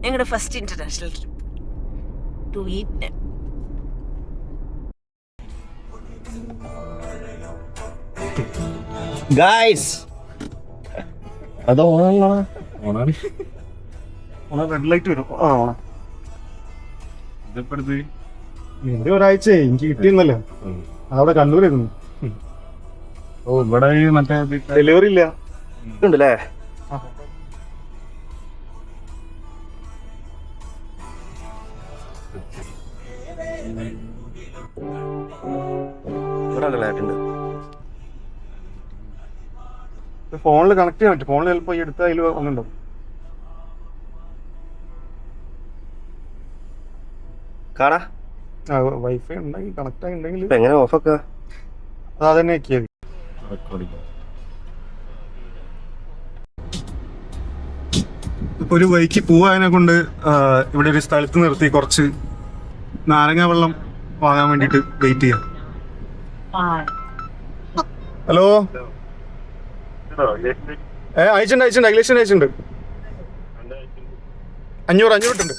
ഞങ്ങളുടെ first international trip to eat. Guys അത് ഓണാണ് റെഡ് ലൈറ്റ് വരും. എന്റെ ഒരാഴ്ച എനിക്ക് കിട്ടിയെന്നല്ലോ. അവിടെ കണ്ണൂരായിരുന്നു. ഓ ഇവിടെ മറ്റേ ഡെലിവറി ഇല്ല ഉണ്ടല്ലേ. ഫോണിൽ കണക്ട് ചെയ്യാൻ പറ്റും. ഫോണിൽ ചിലപ്പോ ഈ എടുത്ത അതിൽ ഒന്നുണ്ടാവും. കാണാ വൈഫൈ ഉണ്ടെങ്കിൽ കണക്ട് ആയി ഉണ്ടെങ്കിൽ എങ്ങനെ ഓഫാക്ക അത് തന്നെ ആക്കിയത്. ഇപ്പൊ ഒരു വൈക്ക് പോവാതിനെ കൊണ്ട് ഇവിടെ ഒരു സ്ഥലത്ത് നിർത്തി കുറച്ച് നാരങ്ങ വെള്ളം വാങ്ങാൻ വേണ്ടിട്ട് വെയിറ്റ് ചെയ്യാം. ഹലോ, അയച്ചിട്ടുണ്ട് അഖിലേഷൻ അയച്ചിട്ടുണ്ട്. 500 ഇട്ടുണ്ട്.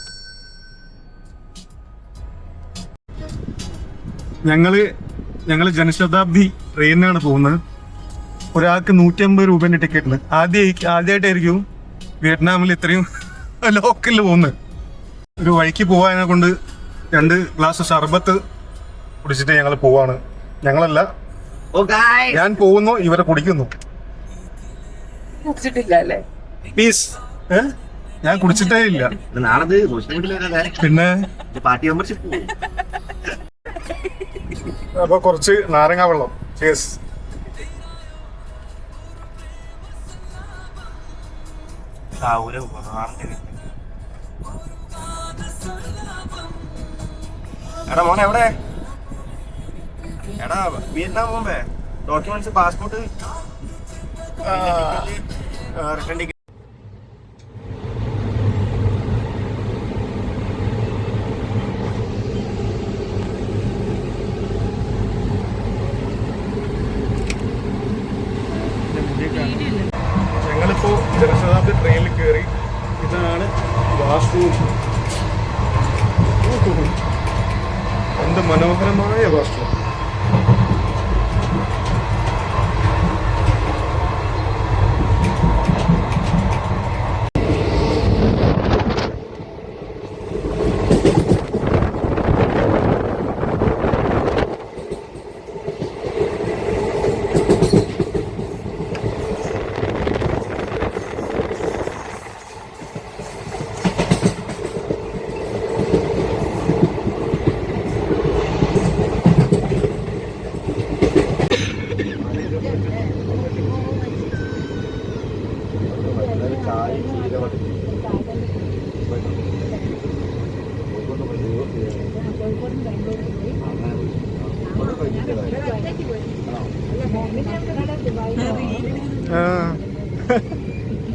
ഞങ്ങള് ജനശതാബ്ദി ട്രെയിനിനാണ് പോകുന്നത്. ഒരാൾക്ക് 150 രൂപേന്റെ ടിക്കറ്റിന്. ആദ്യമായിട്ടായിരിക്കും വിയറ്റ്നാമിൽ ഇത്രയും ലോക്കലിൽ പോകുന്നത്. ഒരു വഴിക്ക് പോവാനെ കൊണ്ട് 2 ഗ്ലാസ് ഷർബത്ത് കുടിച്ചിട്ട് ഞങ്ങൾ പോവാണ്. ഞങ്ങളല്ല, ഞാൻ പോകുന്നു, ഇവരെ കുടിക്കുന്നു. പ്ലീസ്, ഞാൻ കുടിച്ചിട്ടേ ഇല്ല. പിന്നെ അപ്പൊ കുറച്ച് നാരങ്ങ വെള്ളം. ചേസ്. എടാ മോനെ എവിടെ? എടാ വിയറ്റ്നാം പോകുമ്പേ ഡോക്യുമെന്റ്സ്, പാസ്പോർട്ട്, റിട്ടേൺ ടിക്കറ്റ്. ഞങ്ങളിപ്പോ ജനശതാബ്ദി ട്രെയിനിൽ കയറി. ഇതാണ് വാഷ്റൂം. എന്ത് മനോഹരമായ വാഷ്റൂം.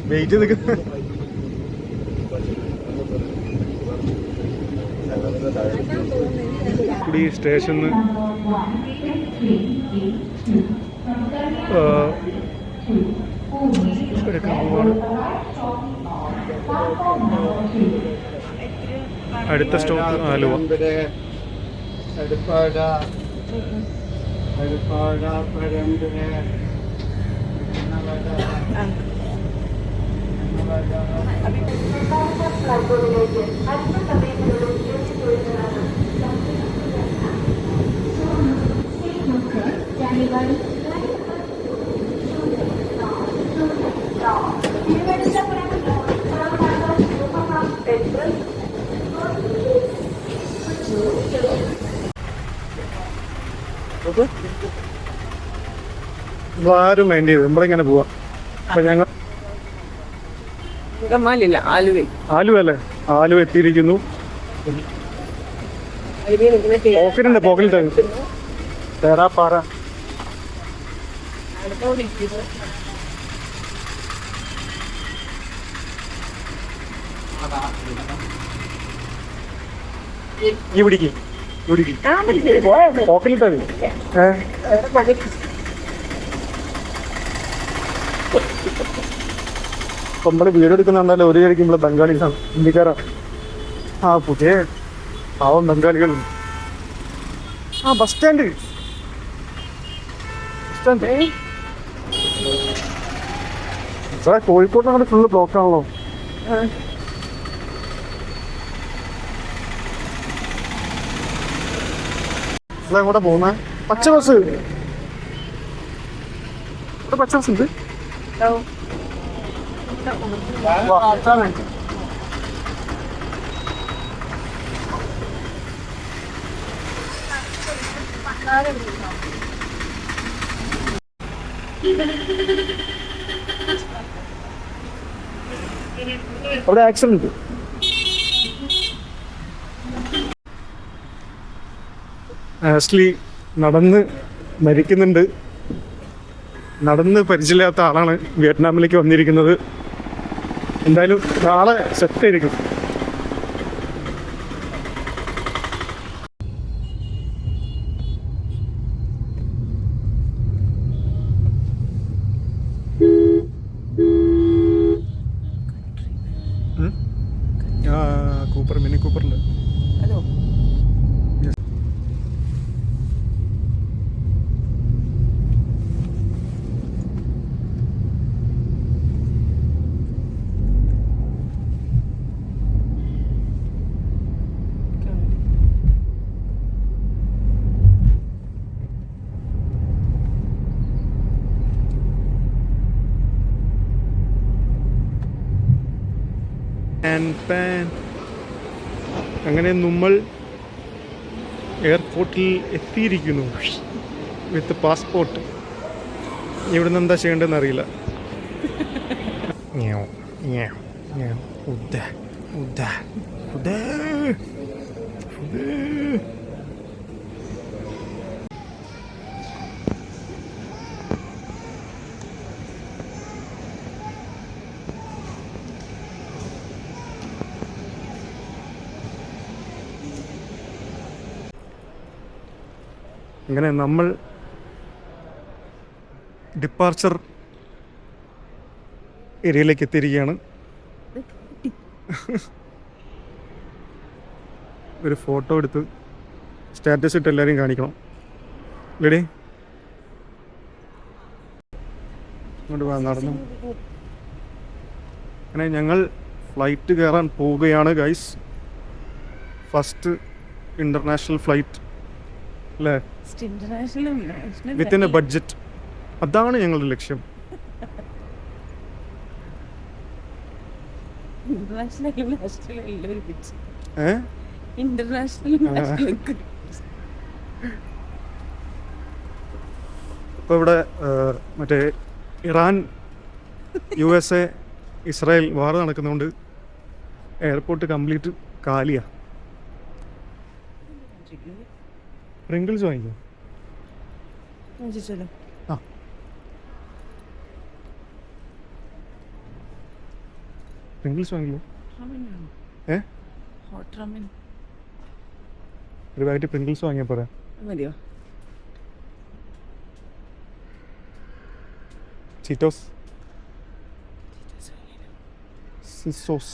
വെയിറ്റ് നിൽക്കുന്ന കുടി സ്റ്റേഷന്ന് എടുക്കാൻ പോവാണ്. അടുത്ത സ്റ്റോപ്പ് ആലുവ. ആരും മൈൻഡ് ചെയ്ത് നമ്മളിങ്ങനെ പോവാം. അപ്പൊ ഞങ്ങൾ ആലുവ അല്ലേ, ആലുവ എത്തിയിരിക്കുന്നു. പോക്കലുണ്ട്, പോക്കലിട്ട് തേരാപ്പാറ. ഈ പിടിക്ക് പോക്കലിട്ടാ അപ്പം നമ്മൾ വീഡിയോ എടുക്കുന്നുണ്ടല്ലോ ഒരു കഴിക്കുമ്പോൾ ബംഗാളീസാണ്, ഹിന്ദിക്കാരാണ്. ആ പുതിയ പാവം ബംഗാളികളുണ്ട്. ആ ബസ് സ്റ്റാൻഡ് സാറേ, കോഴിക്കോട് നമ്മുടെ ഫുള്ള് ബ്ലോക്കാണല്ലോ. എങ്ങോട്ടാ പോകുന്ന? പച്ച ബസ്, ഇവിടെ പച്ച ബസ് ഉണ്ട്. അവിടെ ആക്സിഡന്റ്. ആഷ്ലി നടന്ന് മരിക്കുന്നുണ്ട്. നടന്ന് പരിചയമില്ലാത്ത ആളാണ് വിയറ്റ്നാമിലേക്ക് വന്നിരിക്കുന്നത്. എന്തായാലും നാളെ സെറ്റായിരിക്കും. Cooper, mini കൂപ്പറുണ്ട്. അങ്ങനെ നമ്മൾ എയർപോർട്ടിൽ എത്തിയിരിക്കുന്നു വിത്ത് പാസ്പോർട്ട്. ഇവിടുന്ന് എന്താ ചെയ്യേണ്ടതെന്ന് അറിയില്ല. അങ്ങനെ നമ്മൾ ഡിപ്പാർച്ചർ ഏരിയയിലേക്ക് എത്തിയിരിക്കുകയാണ്. ഒരു ഫോട്ടോ എടുത്ത് സ്റ്റാറ്റസ് ഇട്ട് എല്ലാവരെയും കാണിക്കണം. റെഡി? ഇങ്ങോട്ട് വാ, നടന്നു. അങ്ങനെ ഞങ്ങൾ ഫ്ലൈറ്റ് കയറാൻ പോവുകയാണ് ഗൈസ്. ഫസ്റ്റ് ഇൻ്റർനാഷണൽ ഫ്ലൈറ്റ് അല്ലേ, വിത്തിൻ എ ബഡ്ജറ്റ്. അതാണ് ഞങ്ങളുടെ ലക്ഷ്യം. ഇപ്പോൾ ഇവിടെ മറ്റേ ഇറാൻ, USA, ഇസ്രായേൽ വാർ നടക്കുന്നതുകൊണ്ട് എയർപോർട്ട് കംപ്ലീറ്റ് കാലിയാണ്. പ്രിങ്കിൾസ് വാങ്ങിക്കോ. ആ, പ്രിങ്കിൾസ് വാങ്ങിക്കോ. ഒരു പാക്കറ്റ് പ്രിങ്കിൾസ് വാങ്ങിയാൽ പോരാ? മതിയോ? ചീറ്റോസ്, സിസോസ്.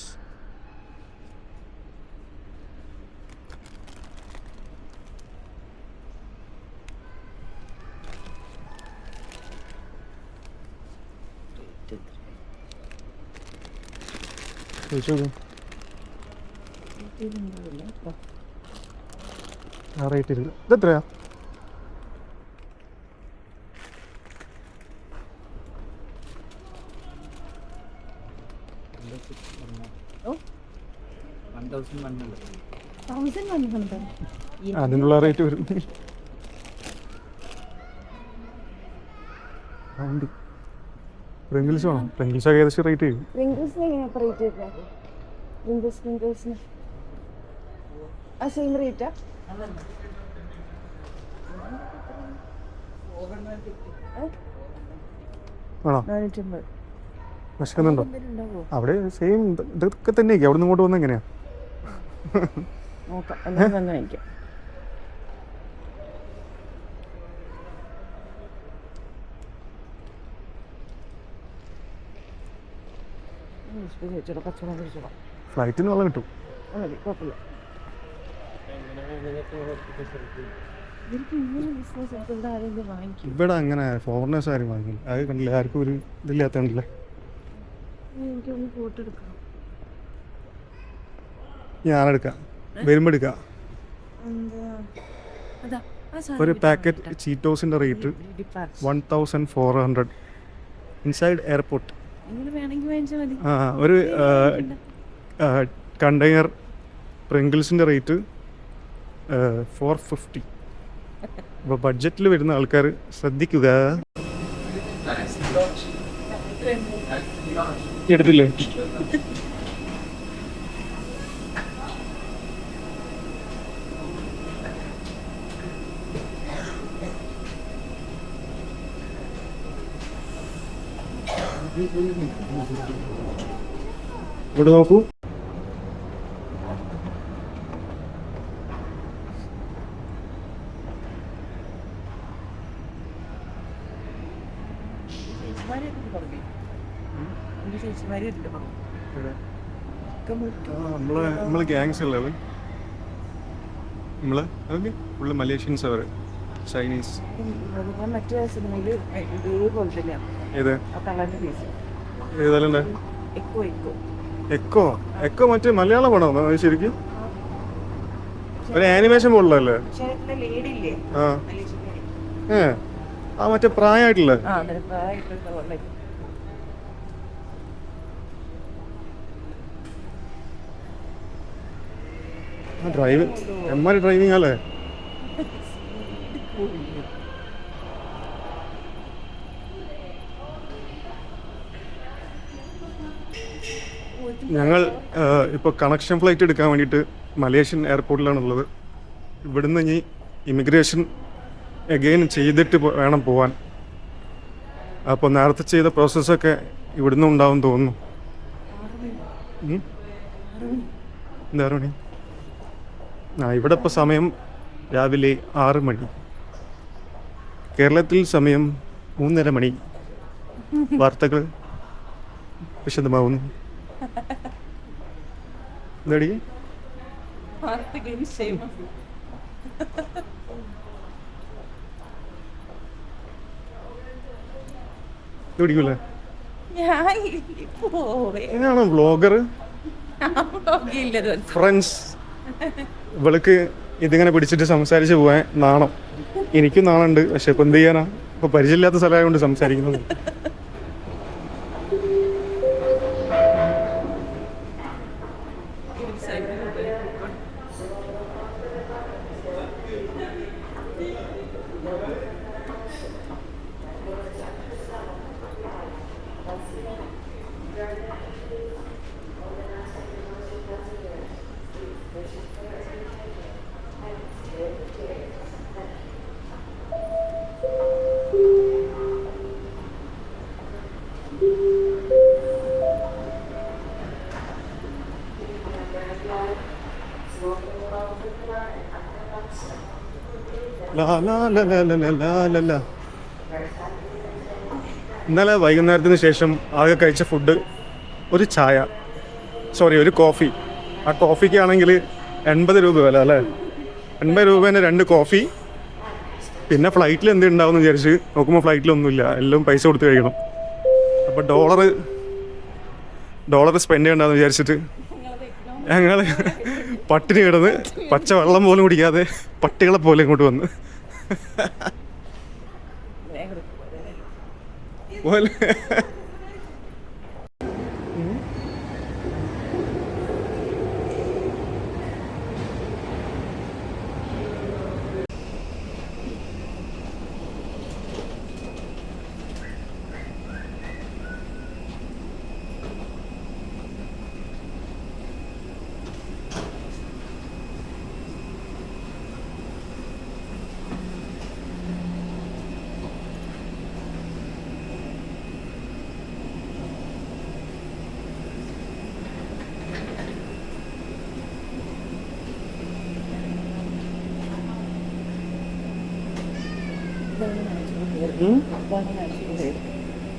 റേറ്റ് ഇല്ല. ഇതെത്രയാ? അതിനുള്ള റേറ്റ് വരും. പ്രിങ്കിൾസ് വേണം. പ്രിങ്കിൾസ് ഏകദേശം റേറ്റ് ചെയ്യും. ആണോ? വിശക്കുന്നുണ്ടോ? അവിടെ സെയിം ഇതൊക്കെ തന്നെയൊക്കെ. അവിടെ നിന്ന് ഇങ്ങോട്ട് വന്ന എങ്ങനെയാ? ഫ്ലൈറ്റിന് വെള്ളം കിട്ടും. ഇവിടെ അങ്ങനെ ഫോറിനേഴ്സ് ആരും വാങ്ങില്ല. അത് കണ്ടില്ല, ആർക്കും ഒരു ഇതില്ലാത്തണ്ടല്ലേ. ഞാനെടുക്കാം, വരുമ്പോ എടുക്കാം. ഒരു പാക്കറ്റ് ചീറ്റോസിന്റെ റേറ്റ് 1400 ഇൻസൈഡ് എയർപോർട്ട്. ആ, ഒരു കണ്ടെയ്നർ പ്രിങ്കിൾസിന്റെ റേറ്റ് 450. അപ്പോൾ ബഡ്ജറ്റിൽ വരുന്ന ആൾക്കാർ ശ്രദ്ധിക്കുക. എടുത്തില്ലേ? ഇവിടെ നോക്കൂ. നമ്മള് ഗ്യാങ്സ് അല്ലേ? നമ്മള് അതൊക്കെ ഫുള്ള് മലേഷ്യൻസ്, അവർ ചൈനീസ്. ഏത് ഏതായാലും എക്കോ എക്കോ മറ്റേ മലയാള പടം ശരിക്കും ഒരു ആനിമേഷൻ പോലുള്ളല്ലേ? ആ മറ്റേ പ്രായമായിട്ടില്ല. ഡ്രൈവിംഗ് എമ്മാരി ഡ്രൈവിംഗ് അല്ലേ? ഞങ്ങൾ ഇപ്പോൾ കണക്ഷൻ ഫ്ലൈറ്റ് എടുക്കാൻ വേണ്ടിയിട്ട് മലേഷ്യൻ എയർപോർട്ടിലാണുള്ളത്. ഇവിടുന്ന് ഇനി ഇമിഗ്രേഷൻ എഗെയിൻ ചെയ്തിട്ട് വേണം പോവാൻ. അപ്പോൾ നേരത്തെ ചെയ്ത പ്രോസസ്സൊക്കെ ഇവിടുന്ന് ഉണ്ടാവും തോന്നുന്നു. എന്താ 6 മണി? ഇവിടെ ഇപ്പോൾ സമയം രാവിലെ 6 മണി. കേരളത്തിൽ സമയം 3:30 മണി. വാർത്തകൾ വിശദമാവുന്നു. എന്താടി പിടിക്കൂലേ? എങ്ങനെയാണോ വ്ളോഗർ ഫ്രണ്ട്സ്? ഇവൾക്ക് ഇതിങ്ങനെ പിടിച്ചിട്ട് സംസാരിച്ച് പോവാൻ നാണം. എനിക്കും നാണുണ്ട്, പക്ഷെ ഇപ്പം എന്ത് ചെയ്യാനാ? ഇപ്പൊ പരിചയമില്ലാത്ത സ്ഥലമായതുകൊണ്ട് സംസാരിക്കുന്നത്. ഇന്നലെ വൈകുന്നേരത്തിന് ശേഷം ആകെ കഴിച്ച ഫുഡ് ഒരു ചായ, ഒരു കോഫി. ആ കോഫിക്കാണെങ്കിൽ 80 രൂപ വില അല്ലേ? 80 രൂപേൻ്റെ 2 കോഫി. പിന്നെ ഫ്ലൈറ്റിൽ എന്ത് ഉണ്ടാവും എന്ന് വിചാരിച്ച് നോക്കുമ്പോൾ ഫ്ലൈറ്റിലൊന്നുമില്ല, എല്ലാം പൈസ കൊടുത്ത് കഴിക്കണം. അപ്പോൾ ഡോളർ സ്പെൻഡ് ചെയ്യണ്ടെന്ന് വിചാരിച്ചിട്ട് ഞങ്ങൾ പട്ടിണി കിടന്ന് പച്ച വെള്ളം പോലും കുടിക്കാതെ പട്ടികളെ പോലെ ഇങ്ങോട്ട് വന്ന് പോലെ.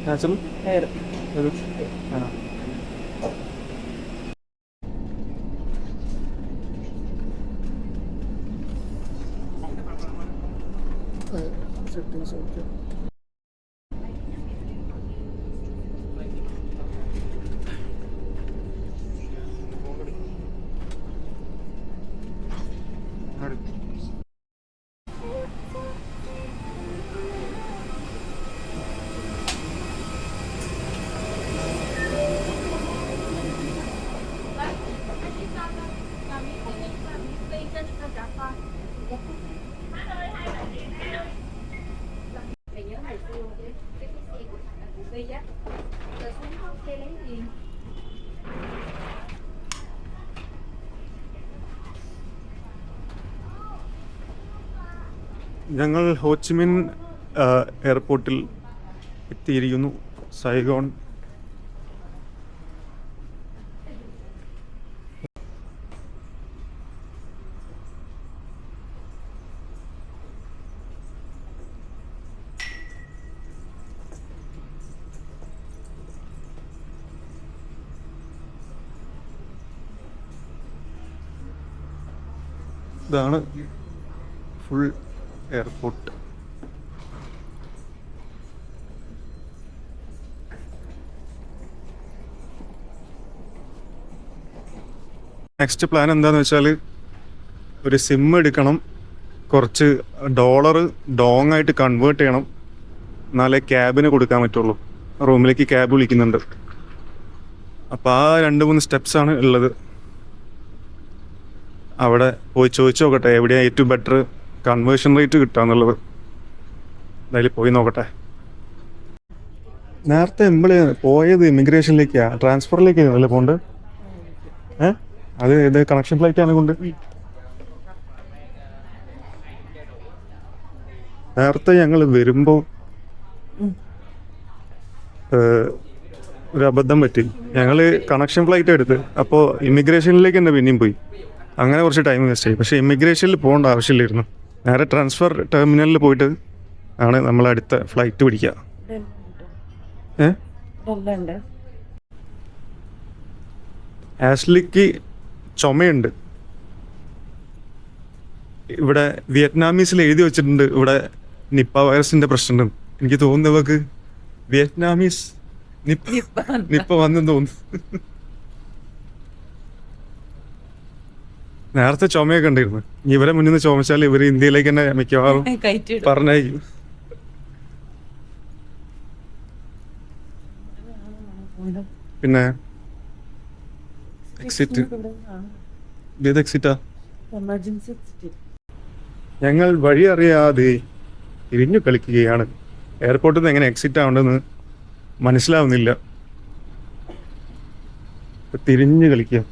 Natural hair. ഞങ്ങൾ ഹോച്ചിമിൻ എയർപോർട്ടിൽ എത്തിയിരിക്കുന്നു. സൈഗോൺ. ഇതാണ് ഫുൾ എയർപോർട്ട്. നെക്സ്റ്റ് പ്ലാൻ എന്താണെന്ന് വെച്ചാൽ ഒരു സിം എടുക്കണം, കുറച്ച് ഡോളർ ഡോങ് ആയിട്ട് കൺവേർട്ട് ചെയ്യണം, എന്നാലേ ക്യാബിന് കൊടുക്കാൻ പറ്റുള്ളൂ. റൂമിലേക്ക് ക്യാബ് വിളിക്കുന്നുണ്ട്. അപ്പോൾ ആ 2-3 സ്റ്റെപ്സാണ് ഉള്ളത്. അവിടെ പോയി ചോദിച്ചു നോക്കട്ടെ എവിടെയാണ് ഏറ്റവും ബെറ്റർ കൺവേർഷൻ റേറ്റ് കിട്ടുക എന്നുള്ളത്. എന്തായാലും പോയി നോക്കട്ടെ. നേരത്തെ നമ്മൾ പോയത് ഇമിഗ്രേഷനിലേക്കാണ്, ട്രാൻസ്ഫറിലേക്കാണ് അല്ലേ പോണ്ട്? അത് ഇത് കണക്ഷൻ ഫ്ലൈറ്റ് ആണ് കൊണ്ട്. നേരത്തെ ഞങ്ങൾ വരുമ്പോൾ ഒരു അബദ്ധം പറ്റി. ഞങ്ങൾ കണക്ഷൻ ഫ്ലൈറ്റ് എടുത്ത് അപ്പോൾ ഇമിഗ്രേഷനിലേക്ക് തന്നെ പിന്നെയും പോയി. അങ്ങനെ കുറച്ച് ടൈം വേസ്റ്റ് ആയി. പക്ഷേ ഇമിഗ്രേഷനിൽ പോകേണ്ട ആവശ്യമില്ലായിരുന്നു. നേരെ ട്രാൻസ്ഫർ ടെർമിനലിൽ പോയിട്ട് ആണ് നമ്മൾ അടുത്ത ഫ്ലൈറ്റ് പിടിക്കുക. ആഷ്ലിക്ക് ചുമയുണ്ട്. ഇവിടെ വിയറ്റ്നാമീസിൽ എഴുതി വെച്ചിട്ടുണ്ട് ഇവിടെ നിപ്പ വൈറസിന്റെ പ്രശ്നമുണ്ട്. എനിക്ക് തോന്നുന്നവർക്ക് വിയറ്റ്നാമീസ് നിപ്പ വന്നെന്ന് തോന്നുന്നു. നേരത്തെ ചുമയൊക്കെ ഉണ്ടായിരുന്നു. ഇവരെ മുന്നിൽ നിന്ന് ചുമച്ചാൽ ഇവർ ഇന്ത്യയിലേക്ക് തന്നെ മിക്കവാറും പറഞ്ഞയക്കും. പിന്നെ എക്സിറ്റ് ഏത് എക്സിറ്റാ? ഞങ്ങൾ വഴി അറിയാതെ തിരിഞ്ഞു കളിക്കുകയാണ്. എയർപോർട്ടിൽ നിന്ന് എങ്ങനെ എക്സിറ്റ് ആവേണ്ടെന്ന് മനസ്സിലാവുന്നില്ല. തിരിഞ്ഞു കളിക്കുക.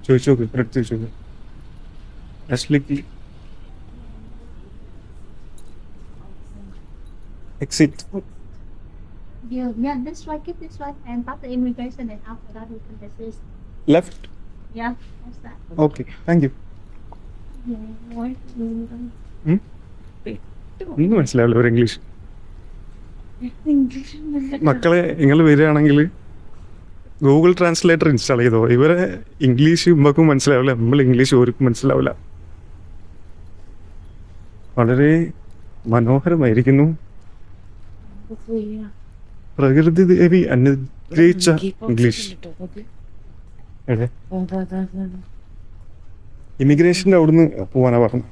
ചോദിച്ചു നോക്ക്, അടുത്ത് ചോദിച്ചു നോക്ക്. ആഷ്ലിക്ക് exit. Yeah, this one, keep this one, and pass the immigration, and after that we can assist. Left. Yeah, that's that. Okay, thank you. ഒന്നും മനസ്സിലാവില്ല ഒരു ഇംഗ്ലീഷ്. മക്കളെ നിങ്ങൾ വരികയാണെങ്കിൽ ഗൂഗിൾ ട്രാൻസ്ലേറ്റർ ഇൻസ്റ്റാൾ ചെയ്തോ. ഇവരെ ഇംഗ്ലീഷ് നമുക്കും മനസ്സിലാവില്ല, നമ്മൾ ഇംഗ്ലീഷ് ഓർക്കും മനസ്സിലാവില്ല. വളരെ മനോഹരമായിരിക്കുന്നു. പ്രകൃതി ദേവി അനുഗ്രഹിച്ച ഇംഗ്ലീഷ്. ഇമിഗ്രേഷൻ്റെ അവിടുന്ന് പോവാനാ പറഞ്ഞു.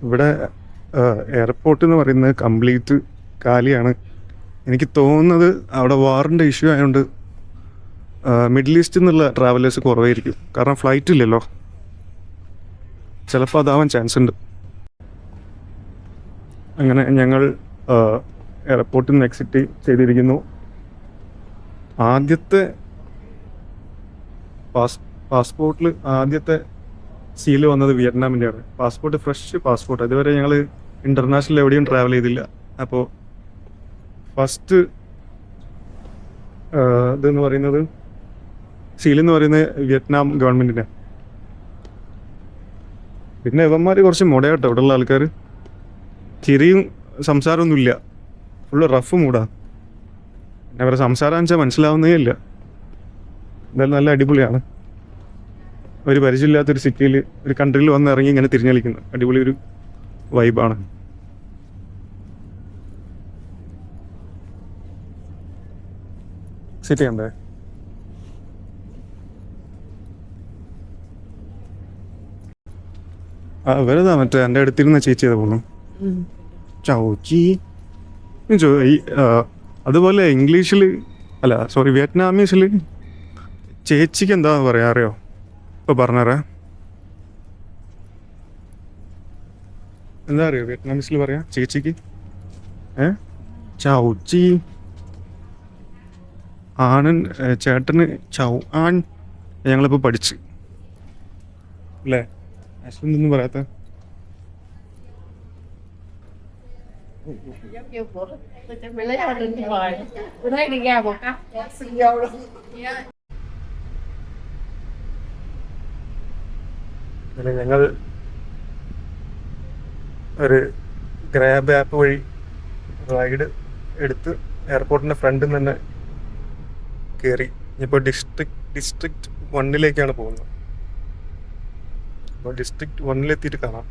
ഇവിടെ എയർപോർട്ട് എന്ന് പറയുന്നത് കംപ്ലീറ്റ് കാലിയാണ്. എനിക്ക് തോന്നുന്നത് അവിടെ വാറിൻ്റെ ഇഷ്യൂ ആയതുകൊണ്ട് മിഡിൽ ഈസ്റ്റിൽ നിന്നുള്ള ട്രാവലേഴ്സ് കുറവായിരിക്കും. കാരണം ഫ്ലൈറ്റ് ഇല്ലല്ലോ, ചിലപ്പോൾ അതാവാൻ ചാൻസ് ഉണ്ട്. അങ്ങനെ ഞങ്ങൾ എയർപോർട്ടിൽ നിന്ന് എക്സിറ്റ് ചെയ്തിരിക്കുന്നു. ആദ്യത്തെ പാസ്പോർട്ടിൽ ആദ്യത്തെ സീല് വന്നത് വിയറ്റ്നാമിൻ്റെയാണ്. Passport fresh passport. അതുവരെ ഞങ്ങൾ ഇൻ്റർനാഷണൽ എവിടെയും ട്രാവൽ ചെയ്തില്ല. അപ്പോൾ ഫസ്റ്റ് ഇതെന്ന് പറയുന്നത് സീലെന്ന് പറയുന്നത് വിയറ്റ്നാം ഗവൺമെൻറ്റിൻ്റെ. പിന്നെ ഇവന്മാർ കുറച്ച് മുടയാട്ടോ ഇവിടെയുള്ള ആൾക്കാർ. ചിരിയും സംസാരമൊന്നുമില്ല, ഫുള്ള് റഫ് മൂടാ. പിന്നെ അവരുടെ സംസാരം വെച്ചാൽ മനസ്സിലാവുന്നേ ഇല്ല. എന്തായാലും നല്ല അടിപൊളിയാണ്. ഒരു പരിചയമില്ലാത്തൊരു സിറ്റിയിൽ ഒരു കൺട്രിയിൽ വന്ന് ഇറങ്ങി ഇങ്ങനെ തിരിഞ്ഞളിക്കുന്നു. അടിപൊളി ഒരു വൈബാണ്. സിറ്റി ഉണ്ടേ വെറുതാ മറ്റേ എൻ്റെ അടുത്തിരുന്ന ചേച്ചി ഏതാ പോന്നു ചൗച്ചി അതുപോലെ ഇംഗ്ലീഷിൽ അല്ല സോറി വിയറ്റ്നാമീസിൽ ചേച്ചിക്ക് എന്താ പറയാ അറിയോ? ഇപ്പോൾ പറഞ്ഞാറേ എന്താ അറിയോ വിയറ്റ്നാമീസിൽ പറയാ ചേച്ചിക്ക്? ചൗച്ചി. ആണൻ ചേട്ടന് ചൗ ആൺ. ഞങ്ങളിപ്പോൾ പഠിച്ച് അല്ലേ? അശ്വന്തൊന്നും പറയാത്ത ഞങ്ങൾ ഒരു ഗ്രാബ് ആപ്പ് വഴി റൈഡ് എടുത്ത് എയർപോർട്ടിൻ്റെ ഫ്രണ്ടിൽ നിന്ന് തന്നെ കയറി. ഇപ്പോൾ ഡിസ്ട്രിക്ട് 1 പോകുന്നത്. അപ്പോൾ ഡിസ്ട്രിക്ട് 1 കാണാം.